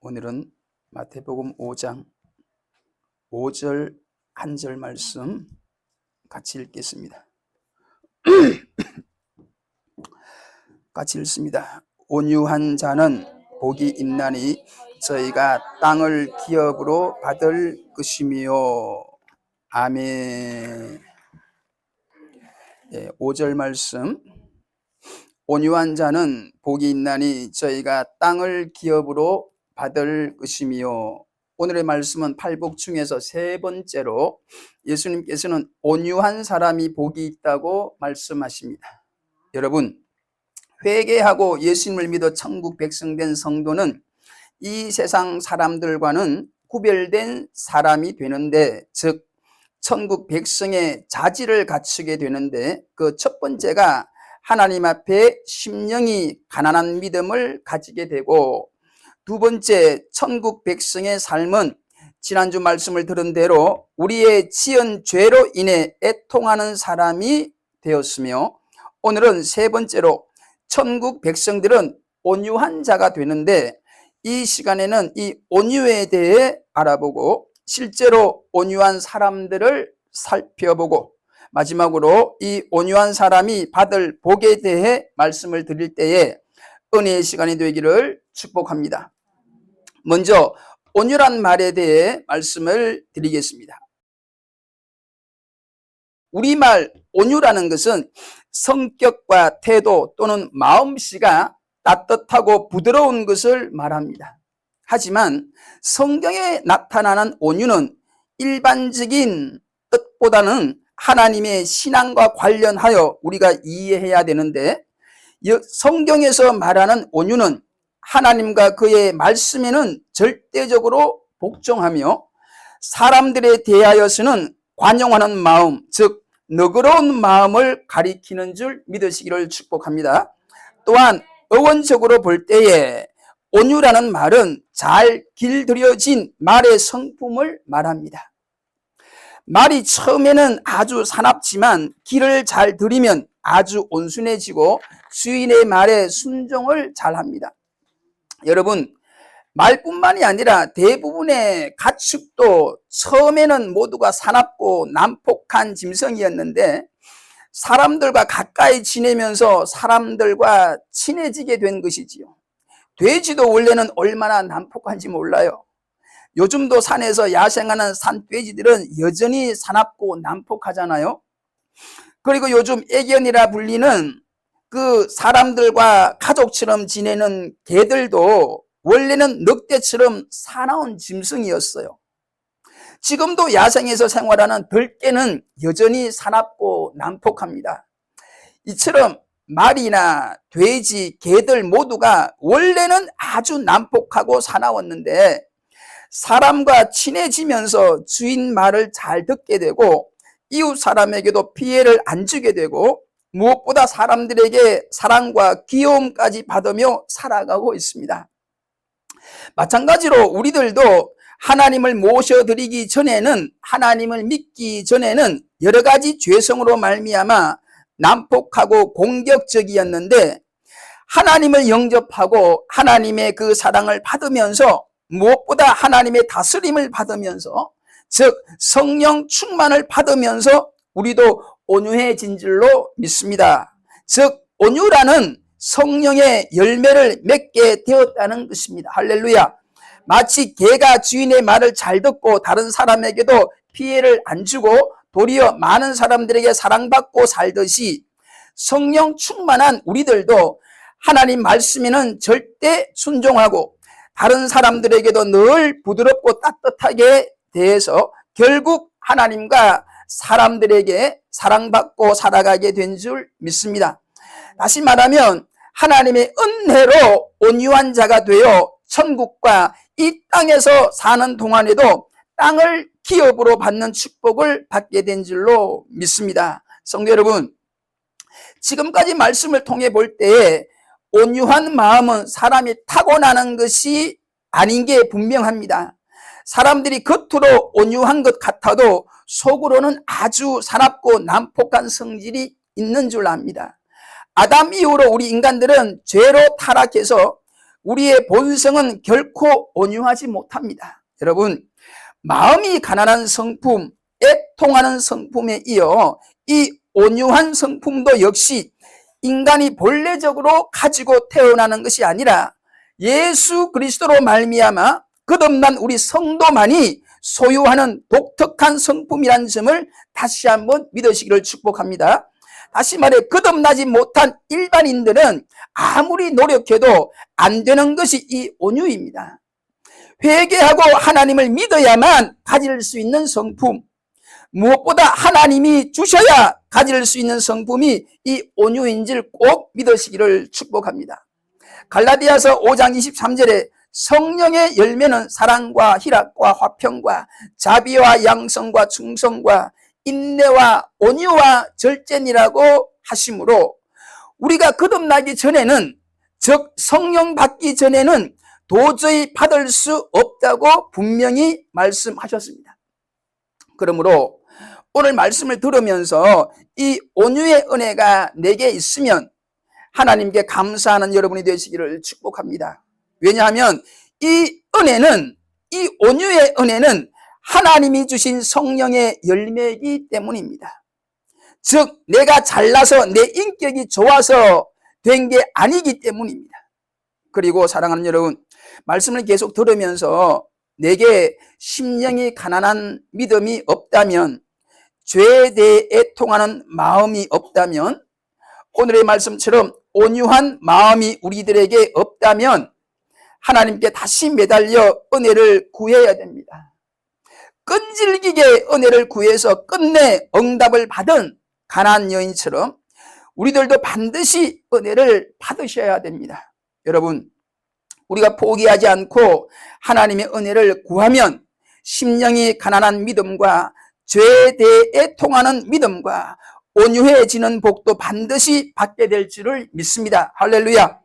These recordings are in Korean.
오늘은 마태복음 5장 5절 한 절 말씀 같이 읽겠습니다. 같이 읽습니다. 온유한 자는 복이 있나니 저희가 땅을 기업으로 받을 것이며. 아멘. 5절 말씀. 온유한 자는 복이 있나니 저희가 땅을 기업으로 받을 것이며. 오늘의 말씀은 팔복 중에서 세 번째로 예수님께서는 온유한 사람이 복이 있다고 말씀하십니다. 여러분, 회개하고 예수님을 믿어 천국 백성된 성도는 이 세상 사람들과는 구별된 사람이 되는데, 즉 천국 백성의 자질을 갖추게 되는데, 그 첫 번째가 하나님 앞에 심령이 가난한 믿음을 가지게 되고, 두 번째, 천국 백성의 삶은 지난주 말씀을 들은 대로 우리의 지은 죄로 인해 애통하는 사람이 되었으며, 오늘은 세 번째로 천국 백성들은 온유한 자가 되는데, 이 시간에는 이 온유에 대해 알아보고 실제로 온유한 사람들을 살펴보고, 마지막으로 이 온유한 사람이 받을 복에 대해 말씀을 드릴 때에 은혜의 시간이 되기를 축복합니다. 먼저 온유란 말에 대해 말씀을 드리겠습니다. 우리말 온유라는 것은 성격과 태도 또는 마음씨가 따뜻하고 부드러운 것을 말합니다. 하지만 성경에 나타나는 온유는 일반적인 뜻보다는 하나님의 신앙과 관련하여 우리가 이해해야 되는데, 성경에서 말하는 온유는 하나님과 그의 말씀에는 절대적으로 복종하며 사람들에 대하여서는 관용하는 마음, 즉 너그러운 마음을 가리키는 줄 믿으시기를 축복합니다. 또한 어원적으로 볼 때에 온유라는 말은 잘 길들여진 말의 성품을 말합니다. 말이 처음에는 아주 사납지만 길을 잘 들이면 아주 온순해지고 주인의 말에 순종을 잘합니다. 여러분, 말뿐만이 아니라 대부분의 가축도 처음에는 모두가 사납고 난폭한 짐승이었는데, 사람들과 가까이 지내면서 사람들과 친해지게 된 것이지요. 돼지도 원래는 얼마나 난폭한지 몰라요. 요즘도 산에서 야생하는 산돼지들은 여전히 사납고 난폭하잖아요. 그리고 요즘 애견이라 불리는 그 사람들과 가족처럼 지내는 개들도 원래는 늑대처럼 사나운 짐승이었어요. 지금도 야생에서 생활하는 들개는 여전히 사납고 난폭합니다. 이처럼 말이나 돼지, 개들 모두가 원래는 아주 난폭하고 사나웠는데, 사람과 친해지면서 주인 말을 잘 듣게 되고 이웃 사람에게도 피해를 안 주게 되고, 무엇보다 사람들에게 사랑과 귀여움까지 받으며 살아가고 있습니다. 마찬가지로 우리들도 하나님을 모셔드리기 전에는, 하나님을 믿기 전에는 여러 가지 죄성으로 말미암아 난폭하고 공격적이었는데, 하나님을 영접하고 하나님의 그 사랑을 받으면서, 무엇보다 하나님의 다스림을 받으면서, 즉 성령 충만을 받으면서 우리도 온유해진 줄로 믿습니다. 즉 온유라는 성령의 열매를 맺게 되었다는 것입니다. 할렐루야. 마치 개가 주인의 말을 잘 듣고 다른 사람에게도 피해를 안 주고 도리어 많은 사람들에게 사랑받고 살듯이, 성령 충만한 우리들도 하나님 말씀에는 절대 순종하고 다른 사람들에게도 늘 부드럽고 따뜻하게 대해서 결국 하나님과 사람들에게 사랑받고 살아가게 된 줄 믿습니다. 다시 말하면 하나님의 은혜로 온유한 자가 되어 천국과 이 땅에서 사는 동안에도 땅을 기업으로 받는 축복을 받게 된 줄로 믿습니다. 성도 여러분, 지금까지 말씀을 통해 볼 때에 온유한 마음은 사람이 타고나는 것이 아닌 게 분명합니다. 사람들이 겉으로 온유한 것 같아도 속으로는 아주 사납고 난폭한 성질이 있는 줄 압니다. 아담 이후로 우리 인간들은 죄로 타락해서 우리의 본성은 결코 온유하지 못합니다. 여러분, 마음이 가난한 성품, 애통하는 성품에 이어 이 온유한 성품도 역시 인간이 본래적으로 가지고 태어나는 것이 아니라 예수 그리스도로 말미암아 거듭난 우리 성도만이 소유하는 독특한 성품이라는 점을 다시 한번 믿으시기를 축복합니다. 다시 말해 거듭나지 못한 일반인들은 아무리 노력해도 안 되는 것이 이 온유입니다. 회개하고 하나님을 믿어야만 가질 수 있는 성품, 무엇보다 하나님이 주셔야 가질 수 있는 성품이 이 온유인 줄 꼭 믿으시기를 축복합니다. 갈라디아서 5장 23절에 성령의 열매는 사랑과 희락과 화평과 자비와 양성과 충성과 인내와 온유와 절제니라고 하시므로 우리가 거듭나기 전에는, 즉 성령 받기 전에는 도저히 받을 수 없다고 분명히 말씀하셨습니다. 그러므로 오늘 말씀을 들으면서 이 온유의 은혜가 내게 있으면 하나님께 감사하는 여러분이 되시기를 축복합니다. 왜냐하면 이 온유의 은혜는 하나님이 주신 성령의 열매이기 때문입니다. 즉 내가 잘나서 내 인격이 좋아서 된 게 아니기 때문입니다. 그리고 사랑하는 여러분, 말씀을 계속 들으면서 내게 심령이 가난한 믿음이 없다면, 죄에 대해 애통하는 마음이 없다면, 오늘의 말씀처럼 온유한 마음이 우리들에게 없다면 하나님께 다시 매달려 은혜를 구해야 됩니다. 끈질기게 은혜를 구해서 끝내 응답을 받은 가나안 여인처럼 우리들도 반드시 은혜를 받으셔야 됩니다. 여러분, 우리가 포기하지 않고 하나님의 은혜를 구하면 심령이 가난한 믿음과 죄에 대해 애통하는 믿음과 온유해지는 복도 반드시 받게 될 줄을 믿습니다. 할렐루야.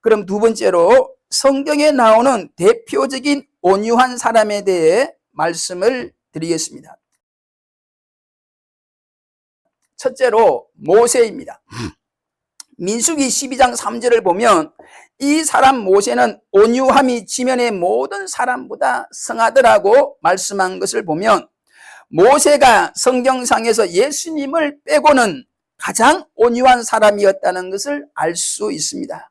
그럼 두 번째로 성경에 나오는 대표적인 온유한 사람에 대해 말씀을 드리겠습니다. 첫째로 모세입니다. 민수기 12장 3절을 보면 이 사람 모세는 온유함이 지면의 모든 사람보다 성하더라고 말씀한 것을 보면 모세가 성경상에서 예수님을 빼고는 가장 온유한 사람이었다는 것을 알 수 있습니다.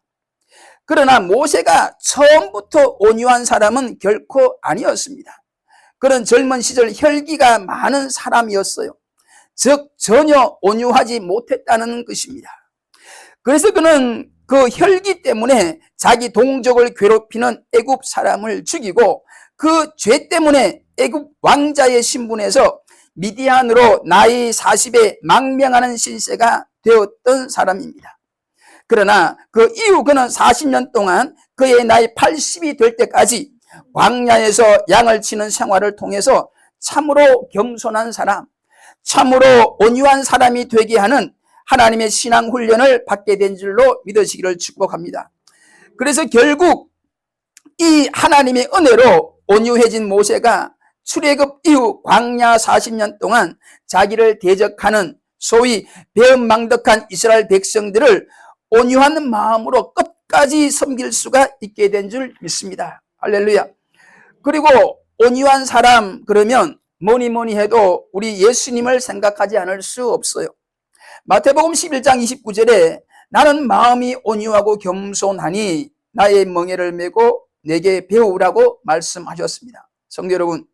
그러나 모세가 처음부터 온유한 사람은 결코 아니었습니다. 그는 젊은 시절 혈기가 많은 사람이었어요. 즉 전혀 온유하지 못했다는 것입니다. 그래서 그는 그 혈기 때문에 자기 동족을 괴롭히는 애굽 사람을 죽이고 그 죄 때문에 애굽 왕자의 신분에서 미디안으로 나이 40에 망명하는 신세가 되었던 사람입니다. 그러나 그 이후 그는 40년 동안 그의 나이 80이 될 때까지 광야에서 양을 치는 생활을 통해서 참으로 겸손한 사람, 참으로 온유한 사람이 되게 하는 하나님의 신앙 훈련을 받게 된 줄로 믿으시기를 축복합니다. 그래서 결국 이 하나님의 은혜로 온유해진 모세가 출애굽 이후 광야 40년 동안 자기를 대적하는 소위 배은망덕한 이스라엘 백성들을 온유한 마음으로 끝까지 섬길 수가 있게 된 줄 믿습니다. 할렐루야. 그리고 온유한 사람 그러면 뭐니 해도 우리 예수님을 생각하지 않을 수 없어요. 마태복음 11장 29절에 나는 마음이 온유하고 겸손하니 나의 멍에를 메고 내게 배우라고 말씀하셨습니다. 성도 여러분,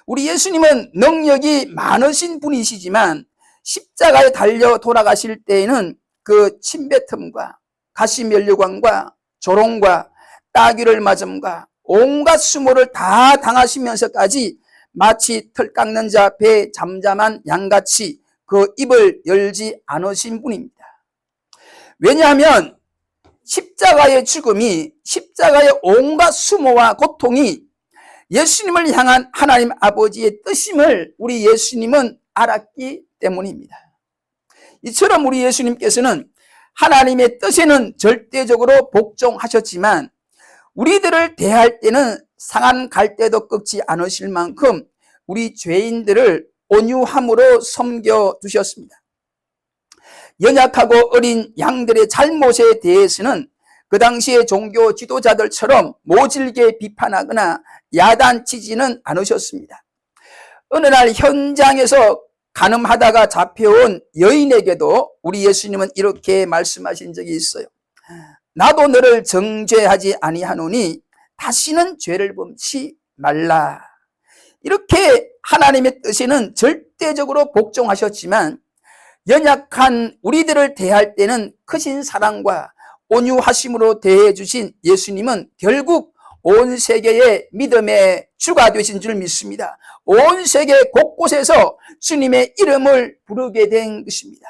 우리 예수님은 능력이 많으신 분이시지만 십자가에 달려 돌아가실 때에는 그 침뱉음과 가시면류관과 조롱과 따귀를 맞음과 온갖 수모를 다 당하시면서까지 마치 털 깎는 자 배 잠잠한 양같이 그 입을 열지 않으신 분입니다. 왜냐하면 십자가의 죽음이, 십자가의 온갖 수모와 고통이 예수님을 향한 하나님 아버지의 뜻임을 우리 예수님은 알았기 때문입니다. 이처럼 우리 예수님께서는 하나님의 뜻에는 절대적으로 복종하셨지만 우리들을 대할 때는 상한 갈대도 꺾지 않으실 만큼 우리 죄인들을 온유함으로 섬겨주셨습니다. 연약하고 어린 양들의 잘못에 대해서는 그 당시의 종교 지도자들처럼 모질게 비판하거나 야단치지는 않으셨습니다. 어느 날 현장에서 간음하다가 잡혀온 여인에게도 우리 예수님은 이렇게 말씀하신 적이 있어요. 나도 너를 정죄하지 아니하노니 다시는 죄를 범치 말라. 이렇게 하나님의 뜻에는 절대적으로 복종하셨지만 연약한 우리들을 대할 때는 크신 사랑과 온유하심으로 대해 주신 예수님은 결국 온 세계의 믿음의 주가 되신 줄 믿습니다. 온 세계 곳곳에서 주님의 이름을 부르게 된 것입니다.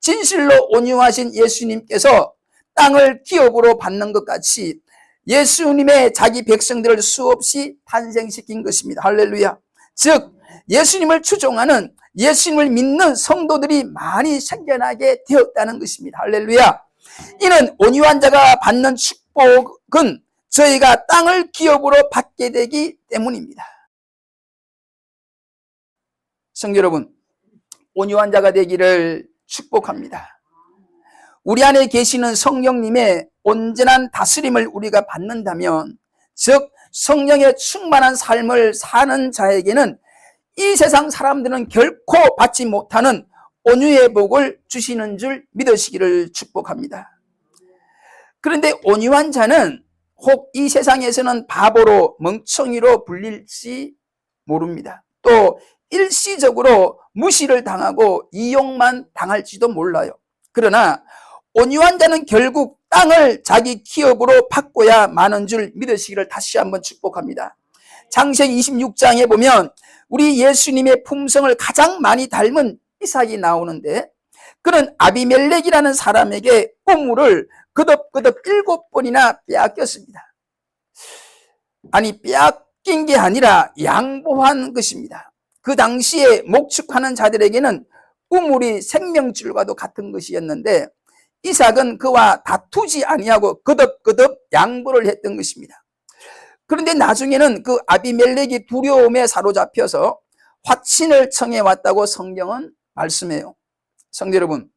진실로 온유하신 예수님께서 땅을 기업으로 받는 것 같이 예수님의 자기 백성들을 수없이 탄생시킨 것입니다. 할렐루야. 즉 예수님을 추종하는, 예수님을 믿는 성도들이 많이 생겨나게 되었다는 것입니다. 할렐루야. 이는 온유한 자가 받는 축복은 저희가 땅을 기업으로 받게 되기 때문입니다. 성도 여러분, 온유한 자가 되기를 축복합니다. 우리 안에 계시는 성령님의 온전한 다스림을 우리가 받는다면, 즉 성령의 충만한 삶을 사는 자에게는 이 세상 사람들은 결코 받지 못하는 온유의 복을 주시는 줄 믿으시기를 축복합니다. 그런데 온유한 자는 혹 이 세상에서는 바보로 멍청이로 불릴지 모릅니다. 또 일시적으로 무시를 당하고 이용만 당할지도 몰라요. 그러나 온유한 자는 결국 땅을 자기 기업으로 받고야 마는 줄 믿으시기를 다시 한번 축복합니다. 창세기 26장에 보면 우리 예수님의 품성을 가장 많이 닮은 이삭이 나오는데, 그는 아비멜렉이라는 사람에게 우물을 거듭거듭 7번이나 빼앗겼습니다. 아니, 빼앗긴 게 아니라 양보한 것입니다. 그 당시에 목축하는 자들에게는 우물이 생명줄과도 같은 것이었는데 이삭은 그와 다투지 아니하고 거듭거듭 양보를 했던 것입니다. 그런데 나중에는 그 아비멜렉이 두려움에 사로잡혀서 화친을 청해 왔다고 성경은 말씀해요. 성도 여러분,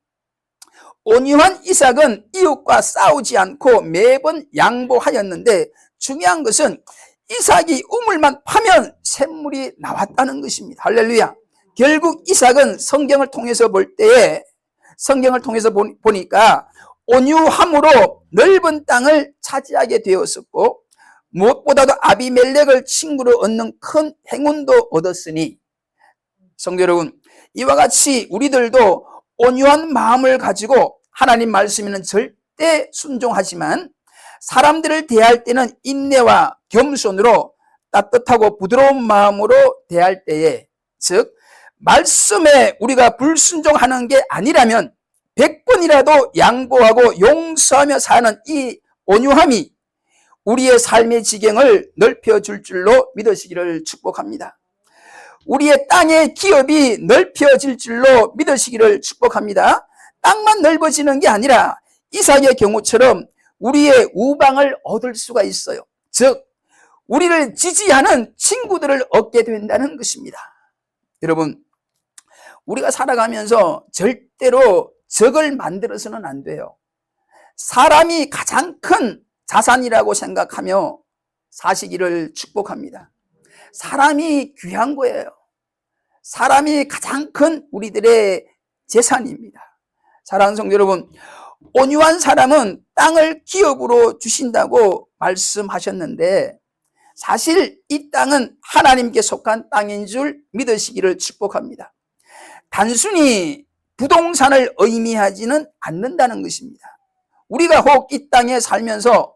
온유한 이삭은 이웃과 싸우지 않고 매번 양보하였는데 중요한 것은 이삭이 우물만 파면 샘물이 나왔다는 것입니다. 할렐루야. 결국 이삭은 성경을 통해서 볼 때에, 성경을 통해서 보니까 온유함으로 넓은 땅을 차지하게 되었었고, 무엇보다도 아비멜렉을 친구로 얻는 큰 행운도 얻었으니, 성도 여러분, 이와 같이 우리들도 온유한 마음을 가지고 하나님 말씀에는 절대 순종하지만 사람들을 대할 때는 인내와 겸손으로 따뜻하고 부드러운 마음으로 대할 때에, 즉 말씀에 우리가 불순종하는 게 아니라면 100번이라도 양보하고 용서하며 사는 이 온유함이 우리의 삶의 지경을 넓혀줄 줄로 믿으시기를 축복합니다. 우리의 땅의 기업이 넓혀질 줄로 믿으시기를 축복합니다. 땅만 넓어지는 게 아니라 이삭의 경우처럼 우리의 우방을 얻을 수가 있어요. 즉 우리를 지지하는 친구들을 얻게 된다는 것입니다. 여러분, 우리가 살아가면서 절대로 적을 만들어서는 안 돼요. 사람이 가장 큰 자산이라고 생각하며 사시기를 축복합니다. 사람이 귀한 거예요. 사람이 가장 큰 우리들의 재산입니다. 사랑하는 성도 여러분, 온유한 사람은 땅을 기업으로 주신다고 말씀하셨는데 사실 이 땅은 하나님께 속한 땅인 줄 믿으시기를 축복합니다. 단순히 부동산을 의미하지는 않는다는 것입니다. 우리가 혹 이 땅에 살면서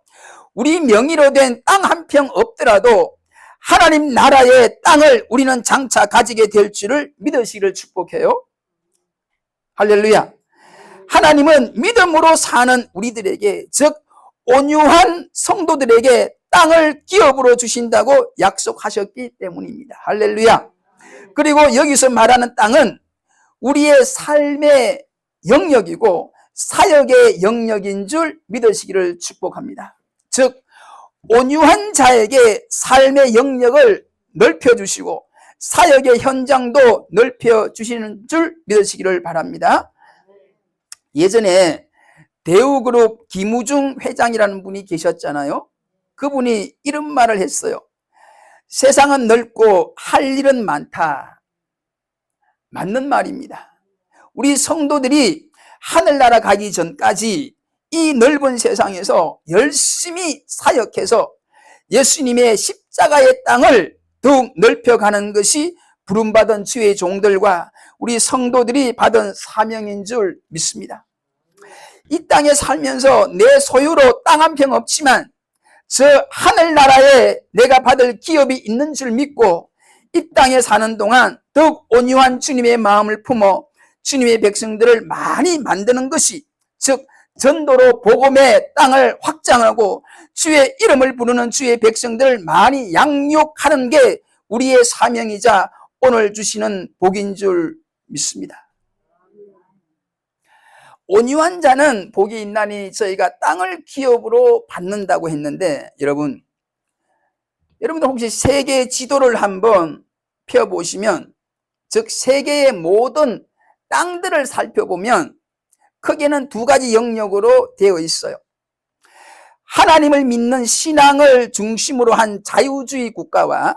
우리 명의로 된 땅 한 평 없더라도 하나님 나라의 땅을 우리는 장차 가지게 될 줄을 믿으시기를 축복해요. 할렐루야. 하나님은 믿음으로 사는 우리들에게, 즉 온유한 성도들에게 땅을 기업으로 주신다고 약속하셨기 때문입니다. 할렐루야. 그리고 여기서 말하는 땅은 우리의 삶의 영역이고 사역의 영역인 줄 믿으시기를 축복합니다. 즉 온유한 자에게 삶의 영역을 넓혀주시고 사역의 현장도 넓혀주시는 줄 믿으시기를 바랍니다. 예전에 대우그룹 김우중 회장이라는 분이 계셨잖아요. 그분이 이런 말을 했어요. 세상은 넓고 할 일은 많다. 맞는 말입니다. 우리 성도들이 하늘나라 가기 전까지 이 넓은 세상에서 열심히 사역해서 예수님의 십자가의 땅을 더욱 넓혀가는 것이 부름받은 주의 종들과 우리 성도들이 받은 사명인 줄 믿습니다. 이 땅에 살면서 내 소유로 땅 한 평 없지만 저 하늘나라에 내가 받을 기업이 있는 줄 믿고 이 땅에 사는 동안 더욱 온유한 주님의 마음을 품어 주님의 백성들을 많이 만드는 것이, 즉 전도로 복음의 땅을 확장하고 주의 이름을 부르는 주의 백성들을 많이 양육하는 게 우리의 사명이자 오늘 주시는 복인 줄 믿습니다. 온유한 자는 복이 있나니 저희가 땅을 기업으로 받는다고 했는데, 여러분들 혹시 세계 지도를 한번 펴보시면, 즉 세계의 모든 땅들을 살펴보면 크게는 두 가지 영역으로 되어 있어요. 하나님을 믿는 신앙을 중심으로 한 자유주의 국가와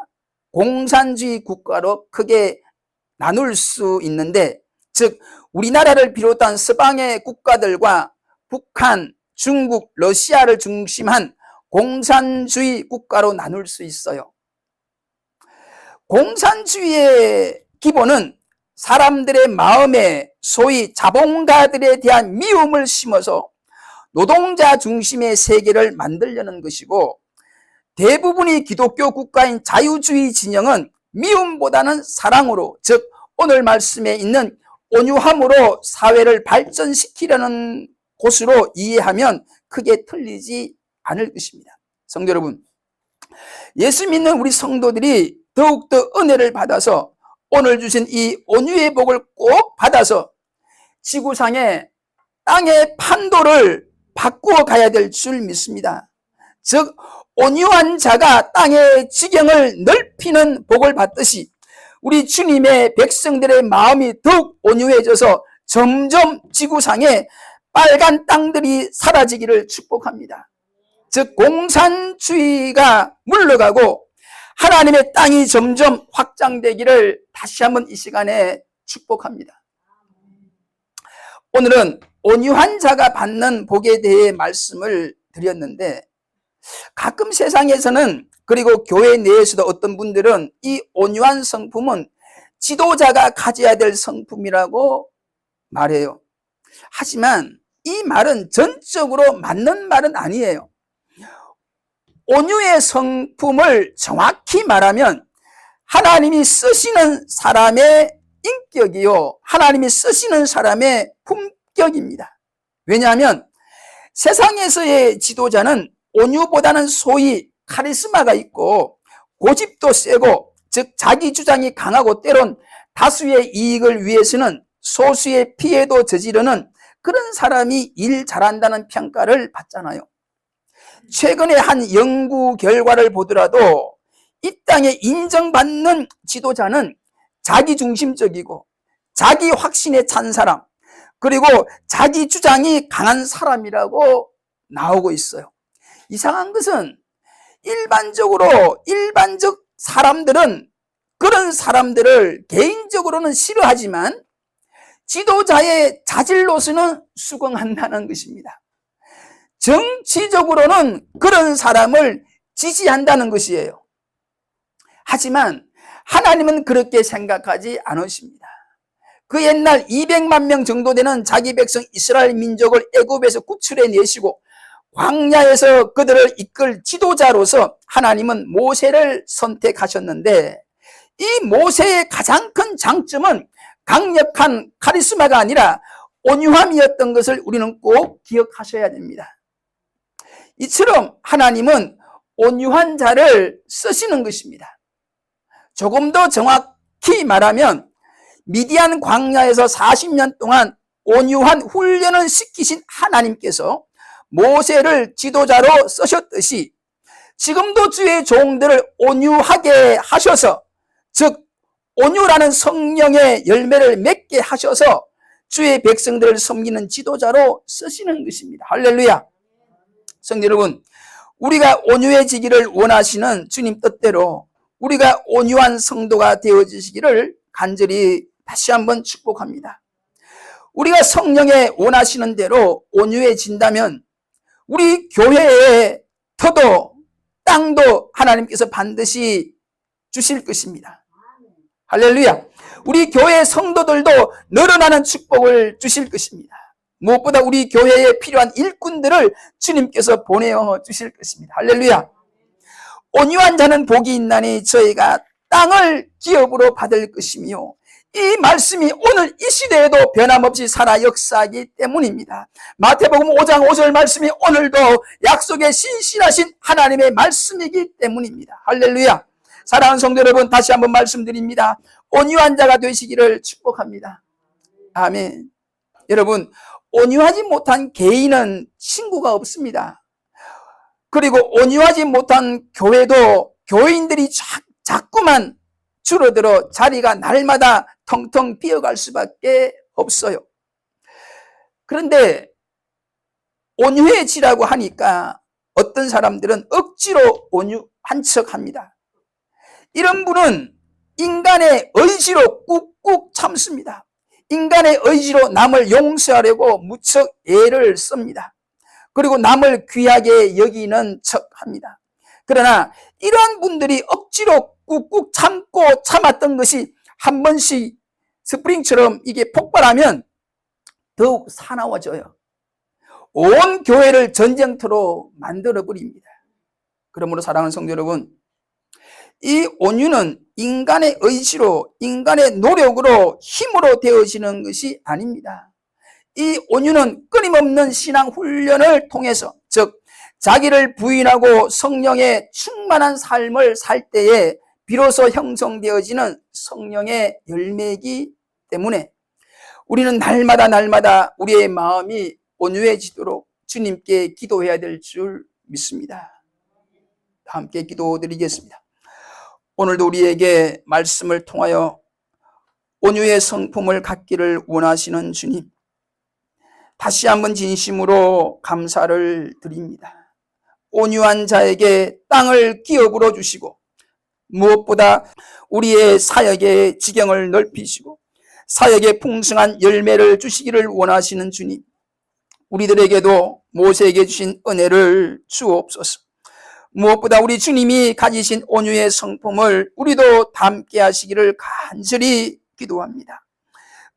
공산주의 국가로 크게 나눌 수 있는데, 즉 우리나라를 비롯한 서방의 국가들과 북한, 중국, 러시아를 중심한 공산주의 국가로 나눌 수 있어요. 공산주의의 기본은 사람들의 마음에 소위 자본가들에 대한 미움을 심어서 노동자 중심의 세계를 만들려는 것이고, 대부분이 기독교 국가인 자유주의 진영은 미움보다는 사랑으로, 즉 오늘 말씀에 있는 온유함으로 사회를 발전시키려는 곳으로 이해하면 크게 틀리지 않을 것입니다. 성도 여러분, 예수 믿는 우리 성도들이 더욱더 은혜를 받아서 오늘 주신 이 온유의 복을 꼭 받아서 지구상의 땅의 판도를 바꾸어 가야 될 줄 믿습니다. 즉 온유한 자가 땅의 지경을 넓히는 복을 받듯이 우리 주님의 백성들의 마음이 더욱 온유해져서 점점 지구상에 빨간 땅들이 사라지기를 축복합니다. 즉 공산주의가 물러가고 하나님의 땅이 점점 확장되기를 다시 한번 이 시간에 축복합니다. 오늘은 온유한 자가 받는 복에 대해 말씀을 드렸는데, 가끔 세상에서는, 그리고 교회 내에서도 어떤 분들은 이 온유한 성품은 지도자가 가져야 될 성품이라고 말해요. 하지만 이 말은 전적으로 맞는 말은 아니에요. 온유의 성품을 정확히 말하면 하나님이 쓰시는 사람의 인격이요, 하나님이 쓰시는 사람의 품격입니다. 왜냐하면 세상에서의 지도자는 온유보다는 소위 카리스마가 있고 고집도 세고, 즉 자기 주장이 강하고 때론 다수의 이익을 위해서는 소수의 피해도 저지르는 그런 사람이 일 잘한다는 평가를 받잖아요. 최근에 한 연구 결과를 보더라도 이 땅에 인정받는 지도자는 자기중심적이고 자기 확신에 찬 사람, 그리고 자기 주장이 강한 사람이라고 나오고 있어요. 이상한 것은 일반적 사람들은 그런 사람들을 개인적으로는 싫어하지만 지도자의 자질로서는 수긍한다는 것입니다. 정치적으로는 그런 사람을 지지한다는 것이에요. 하지만 하나님은 그렇게 생각하지 않으십니다. 그 옛날 200만 명 정도 되는 자기 백성 이스라엘 민족을 애굽에서 구출해 내시고 광야에서 그들을 이끌 지도자로서 하나님은 모세를 선택하셨는데, 이 모세의 가장 큰 장점은 강력한 카리스마가 아니라 온유함이었던 것을 우리는 꼭 기억하셔야 됩니다. 이처럼 하나님은 온유한 자를 쓰시는 것입니다. 조금 더 정확히 말하면 미디안 광야에서 40년 동안 온유한 훈련을 시키신 하나님께서 모세를 지도자로 쓰셨듯이 지금도 주의 종들을 온유하게 하셔서, 즉 온유라는 성령의 열매를 맺게 하셔서 주의 백성들을 섬기는 지도자로 쓰시는 것입니다. 할렐루야. 성도 여러분, 우리가 온유해지기를 원하시는 주님 뜻대로 우리가 온유한 성도가 되어지시기를 간절히 다시 한번 축복합니다. 우리가 성령의 원하시는 대로 온유해진다면 우리 교회에 터도 땅도 하나님께서 반드시 주실 것입니다. 할렐루야. 우리 교회 성도들도 늘어나는 축복을 주실 것입니다. 무엇보다 우리 교회에 필요한 일꾼들을 주님께서 보내어 주실 것입니다. 할렐루야. 온유한 자는 복이 있나니 저희가 땅을 기업으로 받을 것이며, 이 말씀이 오늘 이 시대에도 변함없이 살아 역사하기 때문입니다. 마태복음 5장 5절 말씀이 오늘도 약속에 신실하신 하나님의 말씀이기 때문입니다. 할렐루야. 사랑하는 성도 여러분, 다시 한번 말씀드립니다. 온유한 자가 되시기를 축복합니다. 아멘. 여러분, 온유하지 못한 개인은 친구가 없습니다. 그리고 온유하지 못한 교회도 교인들이 자꾸만 줄어들어 자리가 날마다 텅텅 비어갈 수밖에 없어요. 그런데 온유해지라고 하니까 어떤 사람들은 억지로 온유한 척합니다. 이런 분은 인간의 의지로 꾹꾹 참습니다. 인간의 의지로 남을 용서하려고 무척 애를 씁니다. 그리고 남을 귀하게 여기는 척합니다. 그러나 이러한 분들이 억지로 꾹꾹 참고 참았던 것이 한 번씩 스프링처럼 이게 폭발하면 더욱 사나워져요. 온 교회를 전쟁터로 만들어버립니다. 그러므로 사랑하는 성도 여러분, 이 온유는 인간의 의지로, 인간의 노력으로, 힘으로 되어지는 것이 아닙니다. 이 온유는 끊임없는 신앙 훈련을 통해서, 즉 자기를 부인하고 성령의 충만한 삶을 살 때에 비로소 형성되어지는 성령의 열매이기 때문에 우리는 날마다 우리의 마음이 온유해지도록 주님께 기도해야 될 줄 믿습니다. 함께 기도드리겠습니다. 오늘도 우리에게 말씀을 통하여 온유의 성품을 갖기를 원하시는 주님, 다시 한번 진심으로 감사를 드립니다. 온유한 자에게 땅을 기업으로 주시고, 무엇보다 우리의 사역의 지경을 넓히시고 사역의 풍성한 열매를 주시기를 원하시는 주님, 우리들에게도 모세에게 주신 은혜를 주옵소서. 무엇보다 우리 주님이 가지신 온유의 성품을 우리도 닮게 하시기를 간절히 기도합니다.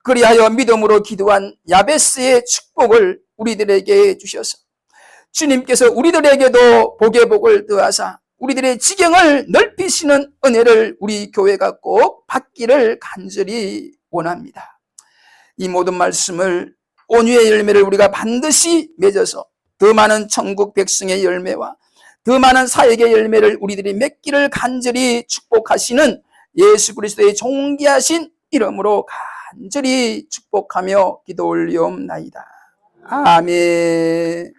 그리하여 믿음으로 기도한 야베스의 축복을 우리들에게 주셔서 주님께서 우리들에게도 복의 복을 더하사 우리들의 지경을 넓히시는 은혜를 우리 교회가 꼭 받기를 간절히 원합니다. 이 모든 말씀을 온유의 열매를 우리가 반드시 맺어서 더 많은 천국 백성의 열매와 더 많은 사역의 열매를 우리들이 맺기를 간절히 축복하시는 예수 그리스도의 존귀하신 이름으로 간절히 축복하며 기도 올리옵나이다. 아멘.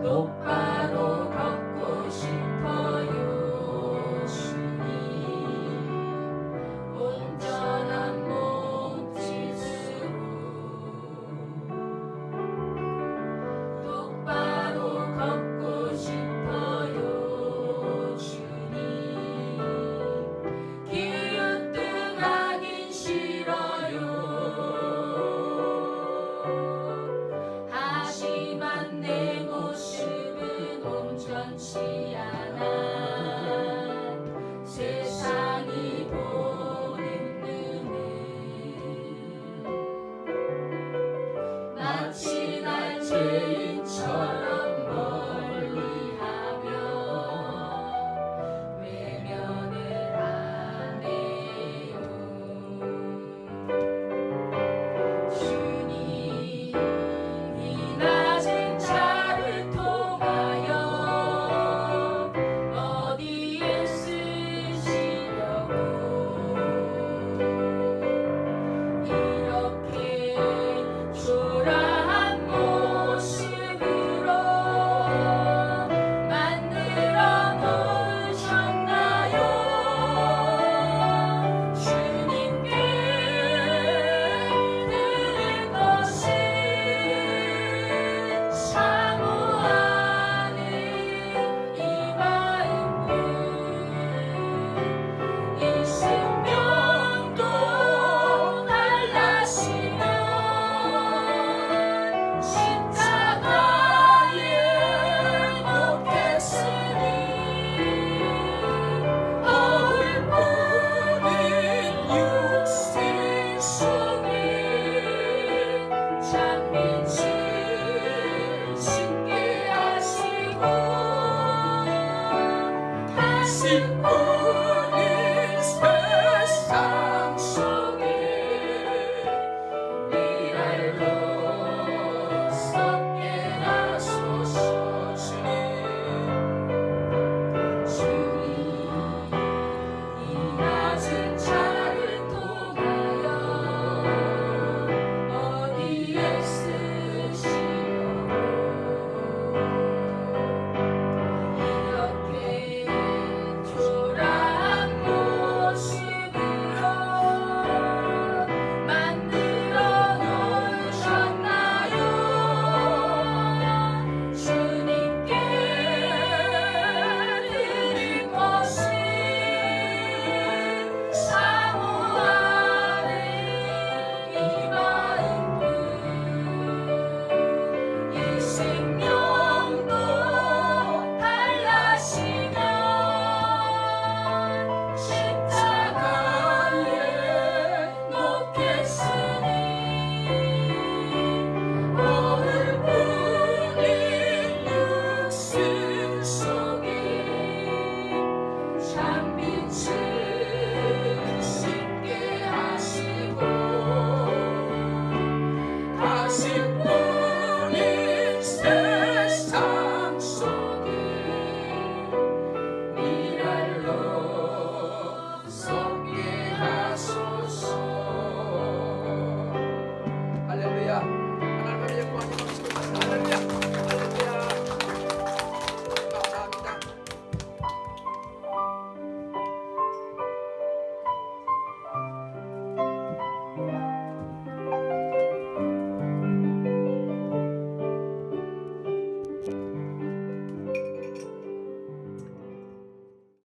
또